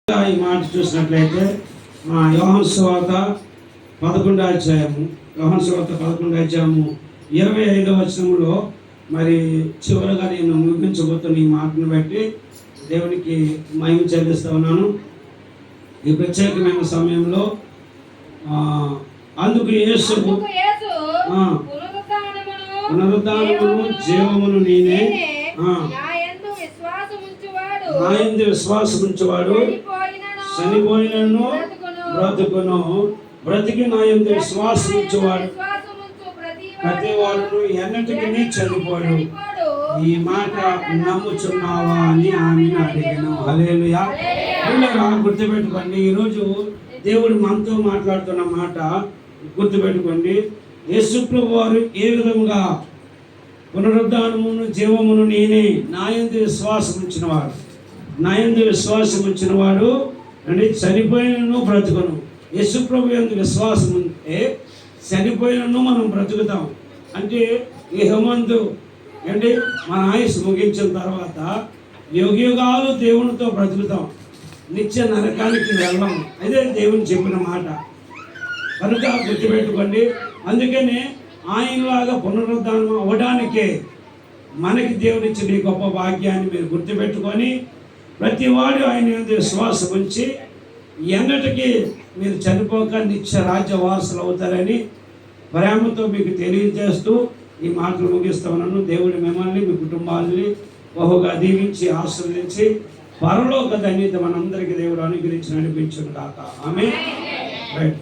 ఈ మాట చూసినట్లయితే యోహాను సువార్త 11వ అధ్యాయము 25వ వచనంలో మరి చివరగా నేను ముగించబోతున్న ఈ మాటను బట్టి దేవునికి మహిమ చెల్లిస్తూ ఉన్నాను. ఈ ప్రత్యేకమైన సమయంలో అందుకు యేసు పునరుద్ధానమును జీవమును నేనే, నా యందు విశ్వాసముంచువాడు చనిపోయినను బ్రతుకును, బ్రతికి నా యందు విశ్వాసముంచువాడు ప్రతి వాడును ఎన్నటికీ చనిపోడు. ఈ మాట నమ్ముచున్నావా అని ఆమెను అడిగాను. హల్లెలూయా. గుర్తుపెట్టుకోండి, ఈరోజు దేవుడు మనతో మాట్లాడుతున్న మాట గుర్తుపెట్టుకోండి. యేసు ప్రభువు వారు ఏ విధంగా పునరుద్ధానమును జీవమును నేనే, నా యందు విశ్వాసం ఉంచినవాడు, నా యందు విశ్వాసం ఉంచినవాడు అంటే చనిపోయినను బ్రతుకును. యేసు ప్రభు యందు విశ్వాసం ఉంటే చనిపోయినను మనం బ్రతుకుతాం. అంటే ఈ హేమంతు అంటే మన ఆయుష్ ముగించిన తర్వాత యుగయుగాలు దేవునితో బ్రతుకుతాం, నిత్య నరకానికి వెళ్ళాం. అదే దేవుని చెప్పిన మాట కనుక గుర్తుపెట్టుకోండి. అందుకనే ఆయనలాగా పునరుద్ధానం అవ్వడానికే మనకి దేవుడిచ్చిన ఈ గొప్ప భాగ్యాన్ని మీరు గుర్తుపెట్టుకొని ప్రతి వాడు ఆయన విశ్వాసం ఉంచి ఎన్నటికీ మీరు చనిపోక నిత్య రాజ్య వారసులు అవుతారని ప్రేమతో మీకు తెలియజేస్తూ ఈ మాటలు ముగిస్తూ ఉన్నాను. దేవుడు మిమ్మల్ని మీ కుటుంబాలని బహుగా దీవించి ఆశీర్వదించి పరలోక ధన్యత మనందరికీ దేవుడు అనుగ్రహించి నడిపించును కాక. ఆమేన్.